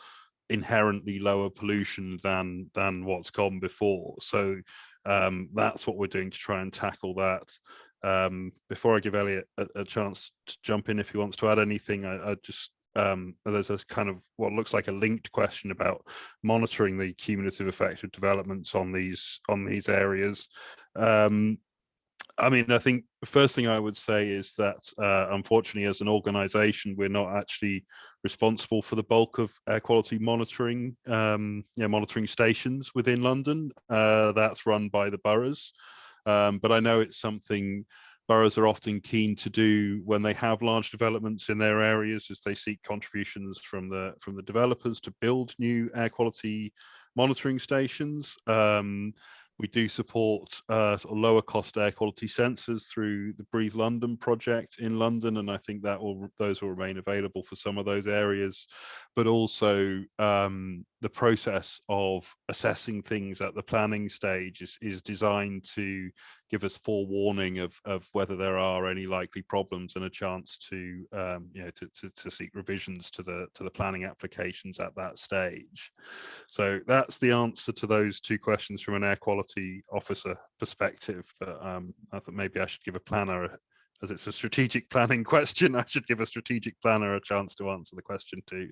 inherently lower pollution than what's gone before. So that's what we're doing to try and tackle that. Before I give Elliot a chance to jump in if he wants to add anything, I just there's a kind of what looks like a linked question about monitoring the cumulative effect of developments on these areas. I mean, I think the first thing I would say is that, unfortunately, as an organisation, we're not actually responsible for the bulk of air quality monitoring, monitoring stations within London. That's run by the boroughs, but I know it's something boroughs are often keen to do when they have large developments in their areas, as they seek contributions from the developers to build new air quality monitoring stations. We do support sort of lower cost air quality sensors through the Breathe London project in London, and I think those will remain available for some of those areas. But also the process of assessing things at the planning stage is designed to give us forewarning of whether there are any likely problems and a chance to to seek revisions to the planning applications at that stage. So that's the answer to those two questions from an air quality officer perspective. But I thought maybe I should give a planner, as it's a strategic planning question, I should give a strategic planner a chance to answer the question too.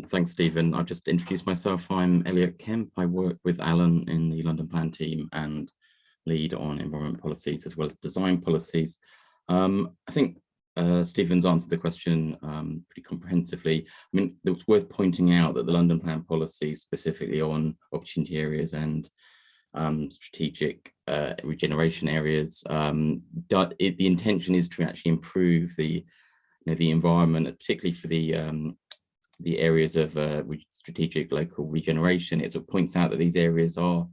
Thanks, Stephen. I've just introduced myself. I'm Elliot Kemp. I work with Alan in the London Plan team and lead on environment policies as well as design policies. I think Stephen's answered the question pretty comprehensively. I mean, it's worth pointing out that the London Plan policy, specifically on opportunity areas and strategic regeneration areas, the intention is to actually improve the environment, particularly for the areas of strategic local regeneration. It sort of points out that these areas are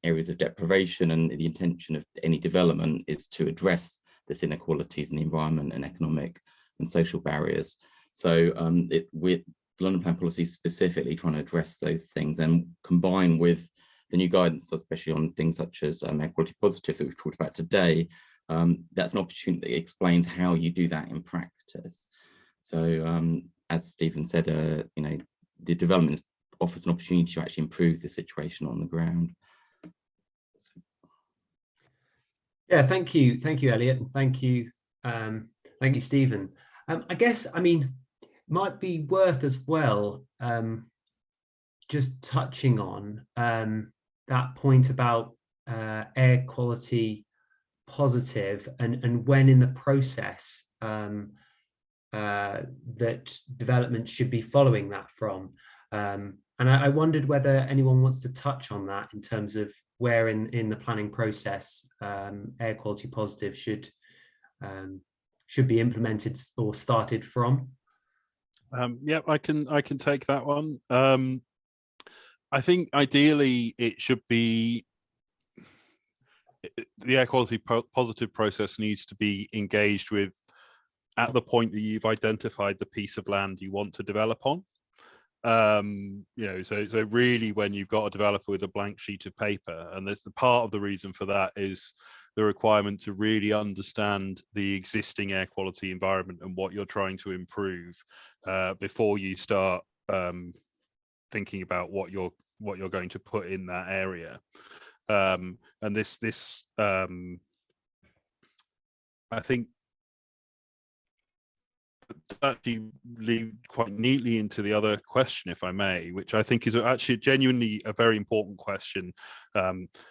areas of deprivation, and the intention of any development is to address this inequalities in the environment and economic and social barriers. So with London Plan policy specifically trying to address those things, and combine with the new guidance, especially on things such as air quality positive that we've talked about today, that's an opportunity that explains how you do that in practice. So as Stephen said, the development offers an opportunity to actually improve the situation on the ground. So. Yeah, thank you, Elliot, and thank you, Stephen. I guess, I mean, might be worth as well just touching on that point about air quality positive and when in the process that development should be following that from. And I wondered whether anyone wants to touch on that in terms of where in the planning process air quality positive should be implemented or started from. Yeah, I can take that one. I think ideally it should be, the air quality positive process needs to be engaged with at the point that you've identified the piece of land you want to develop on. So really when you've got a developer with a blank sheet of paper, and there's the part of the reason for that is the requirement to really understand the existing air quality environment and what you're trying to improve before you start thinking about what you're going to put in that area. And this I think actually lead quite neatly into the other question, if I may, which I think is actually genuinely a very important question,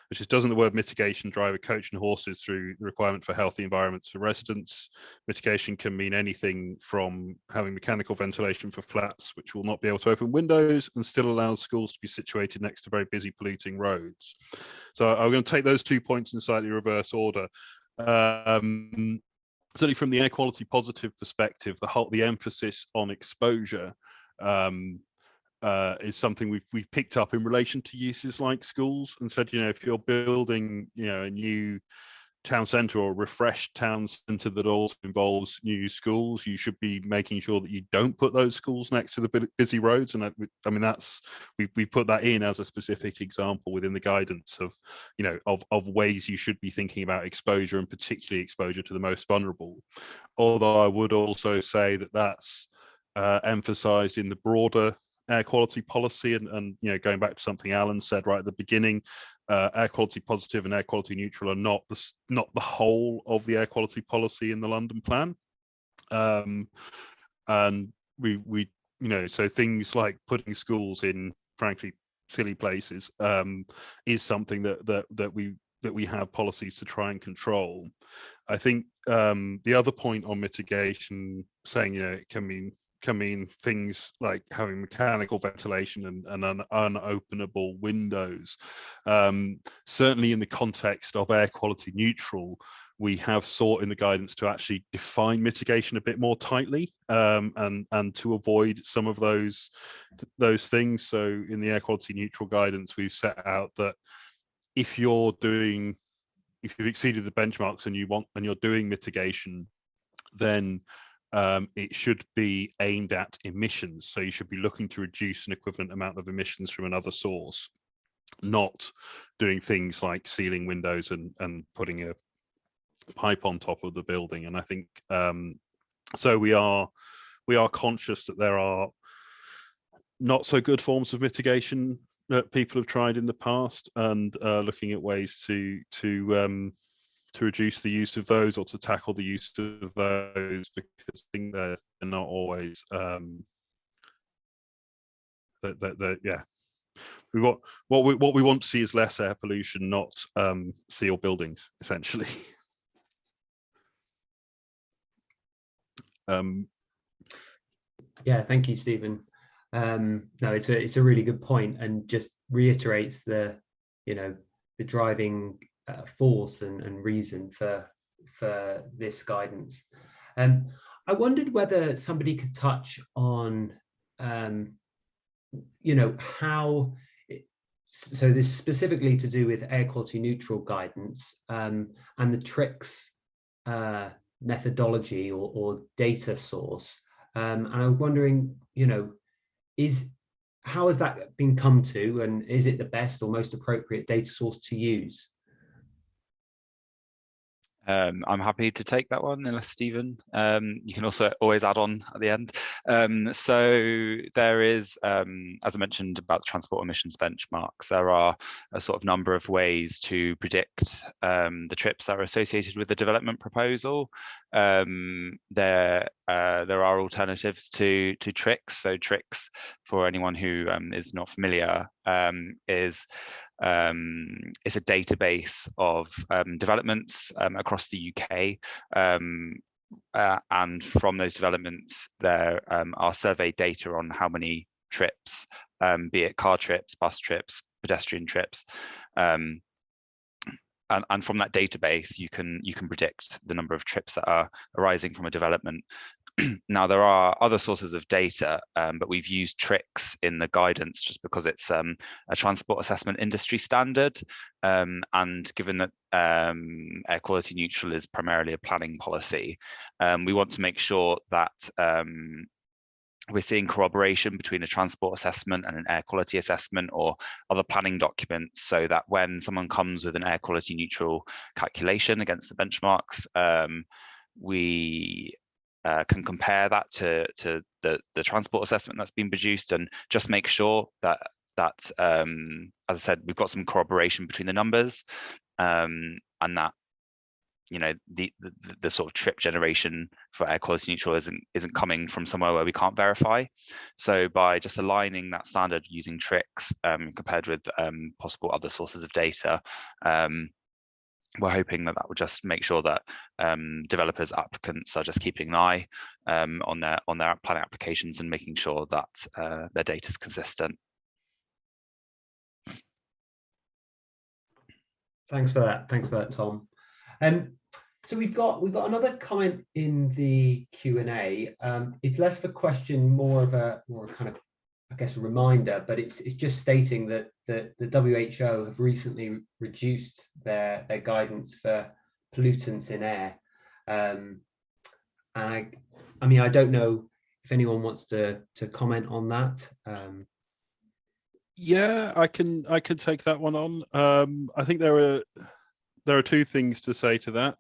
which is, doesn't the word mitigation drive a coach and horses through the requirement for healthy environments for residents? Mitigation can mean anything from having mechanical ventilation for flats, which will not be able to open windows and still allows schools to be situated next to very busy polluting roads. So I'm going to take those 2 points in slightly reverse order. Certainly from the air quality positive perspective, the emphasis on exposure is something we've picked up in relation to uses like schools, and said, if you're building, a new town centre or a refreshed town centre that also involves new schools, you should be making sure that you don't put those schools next to the busy roads. And I mean, we put that in as a specific example within the guidance of, of ways you should be thinking about exposure, and particularly exposure to the most vulnerable. Although I would also say that that's emphasised in the broader air quality policy, and going back to something Alan said right at the beginning, air quality positive and air quality neutral are not the whole of the air quality policy in the London Plan. And we so things like putting schools in frankly silly places is something that we have policies to try and control. I think the other point on mitigation, saying it can mean things like having mechanical ventilation and unopenable windows. Certainly in the context of air quality neutral, we have sought in the guidance to actually define mitigation a bit more tightly, and to avoid some of those things. So in the air quality neutral guidance, we've set out that if you've exceeded the benchmarks and you're doing mitigation, then it should be aimed at emissions. So you should be looking to reduce an equivalent amount of emissions from another source, not doing things like sealing windows and putting a pipe on top of the building. And I think so we are conscious that there are not so good forms of mitigation that people have tried in the past, and looking at ways to reduce the use of those, or to tackle the use of those, because I think they're not always yeah. What we want to see is less air pollution, not seal buildings, essentially. Yeah, thank you, Stephen. No, it's a really good point, and just reiterates the driving force and reason for this guidance. I wondered whether somebody could touch on how so this is specifically to do with air quality neutral guidance and the TRICS methodology or data source. And I'm wondering, how has that been come to, and is it the best or most appropriate data source to use? I'm happy to take that one, unless Stephen, you can also always add on at the end. So there is, as I mentioned about the transport emissions benchmarks, there are a sort of number of ways to predict the trips that are associated with the development proposal. There are alternatives to TRICS. So TRICS, for anyone who is not familiar, is it's a database of developments across the UK, and from those developments there are survey data on how many trips, be it car trips, bus trips, pedestrian trips, and from that database you can predict the number of trips that are arising from a development. Now, there are other sources of data, but we've used TRICS in the guidance just because it's a transport assessment industry standard, and given that air quality neutral is primarily a planning policy, we want to make sure that we're seeing corroboration between a transport assessment and an air quality assessment or other planning documents, so that when someone comes with an air quality neutral calculation against the benchmarks, we can compare that to the transport assessment that's been produced, and just make sure that as I said, we've got some corroboration between the numbers, and that the sort of trip generation for air quality neutral isn't coming from somewhere where we can't verify. So by just aligning that standard using TRICS compared with possible other sources of data, we're hoping that will just make sure that developers, applicants are just keeping an eye on their planning applications and making sure that their data is consistent. Thanks for that, Tom. So we've got another comment in the Q&A. It's less of a question, more of a kind of, I guess, a reminder, but it's just stating that the WHO have recently reduced their guidance for pollutants in air. And I mean, I don't know if anyone wants to comment on that. Yeah, I can take that one on. I think there are two things to say to that.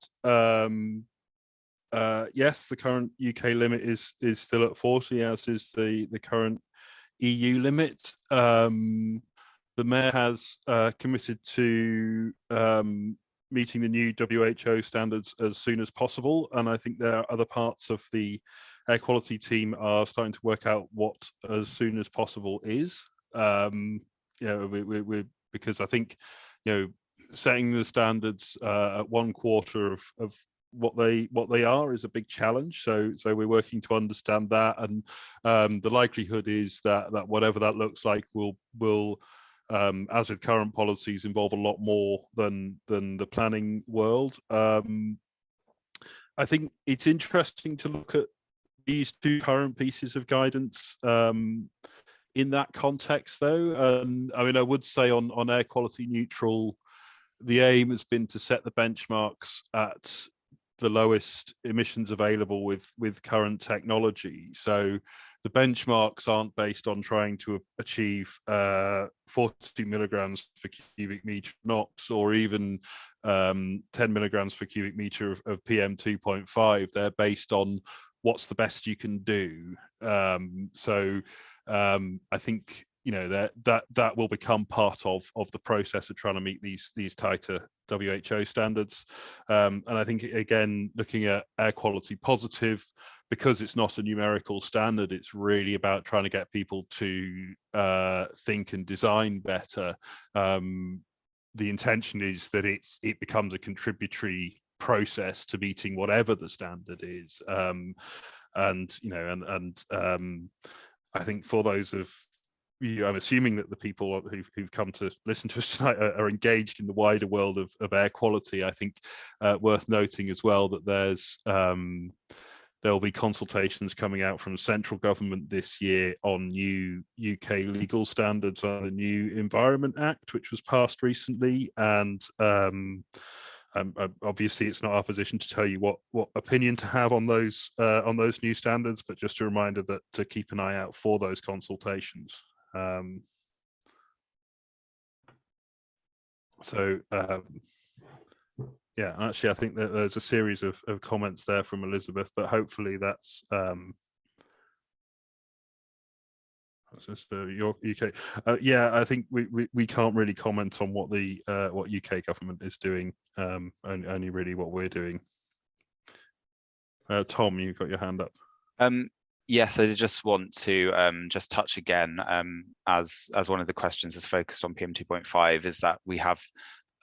Yes, the current UK limit is still at 40, as is the current EU limit. The Mayor has committed to meeting the new WHO standards as soon as possible, and I think there are other parts of the air quality team are starting to work out what as soon as possible is. Because I think setting the standards at 1/4 of what they are is a big challenge. So we're working to understand that, and the likelihood is that whatever that looks like will as with current policies, involve a lot more than the planning world. I think it's interesting to look at these two current pieces of guidance in that context, though. I mean, I would say on air quality neutral, the aim has been to set the benchmarks at the lowest emissions available with current technology. So the benchmarks aren't based on trying to achieve 40 milligrams per cubic meter NOx, or even 10 milligrams per cubic meter of PM 2.5. They're based on what's the best you can do. I think, you know, that will become part of the process of trying to meet these tighter WHO standards. And I think, again, looking at air quality positive, because it's not a numerical standard, it's really about trying to get people to think and design better. The intention is that it becomes a contributory process to meeting whatever the standard is. And you know, I think for those of you, I'm assuming that the people who've come to listen to us tonight are engaged in the wider world of air quality. I think worth noting as well that there'll be consultations coming out from central government this year on new UK legal standards on the new Environment Act, which was passed recently. And obviously, it's not our position to tell you what opinion to have on those new standards, but just a reminder that to keep an eye out for those consultations. Yeah, actually, I think that there's a series of comments there from Elizabeth, but hopefully that's just your UK. Yeah, I think we can't really comment on what the what UK government is doing, only really what we're doing. Tom, you've got your hand up. Yes, I just want to just touch again, as one of the questions is focused on PM 2.5, is that we have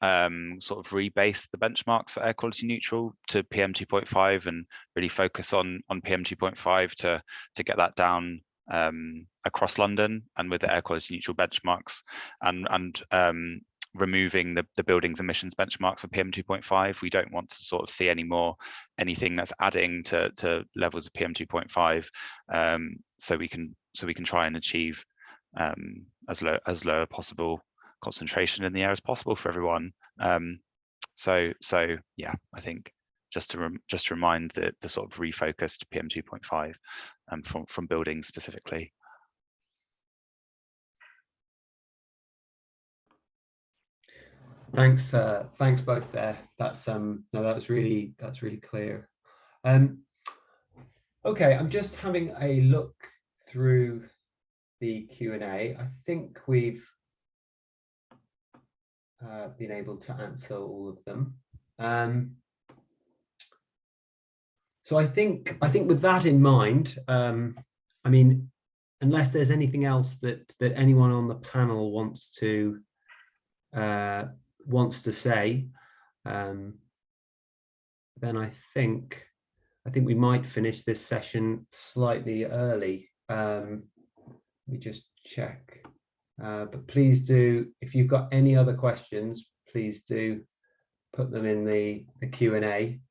sort of rebased the benchmarks for air quality neutral to PM 2.5 and really focus on PM 2.5 to get that down across London, and with the air quality neutral benchmarks, and removing the buildings emissions benchmarks for PM 2.5. We don't want to sort of see anything that's adding to levels of PM 2.5, so we can try and achieve as low a possible concentration in the air as possible for everyone. So yeah, I think just to remind the sort of refocused PM 2.5 from buildings specifically. Thanks both there. That's no, that's really clear. Okay, I'm just having a look through the Q&A. I think we've been able to answer all of them. So I think with that in mind, I mean, unless there's anything else that anyone on the panel wants to say, then I think we might finish this session slightly early. Let me just check. But please do, if you've got any other questions, please do put them in the Q&A.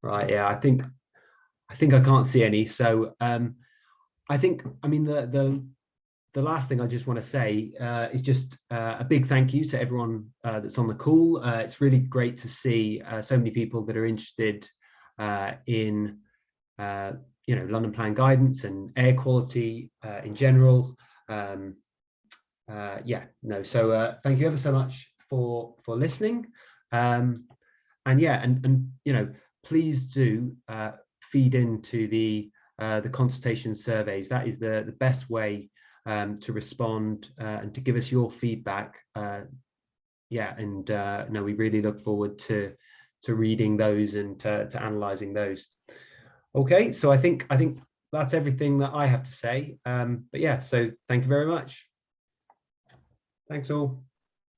Right, yeah, I think I can't see any. So I mean, the last thing I just want to say is just a big thank you to everyone that's on the call. It's really great to see so many people that are interested in you know, London Plan guidance and air quality in general. Yeah, no, so thank you ever so much for listening. And yeah, and you know, please do feed into the consultation surveys. That is the best way to respond and to give us your feedback. Yeah, and no, we really look forward to reading those and to analysing those. Okay, so I think that's everything that I have to say. But yeah, so thank you very much. Thanks all.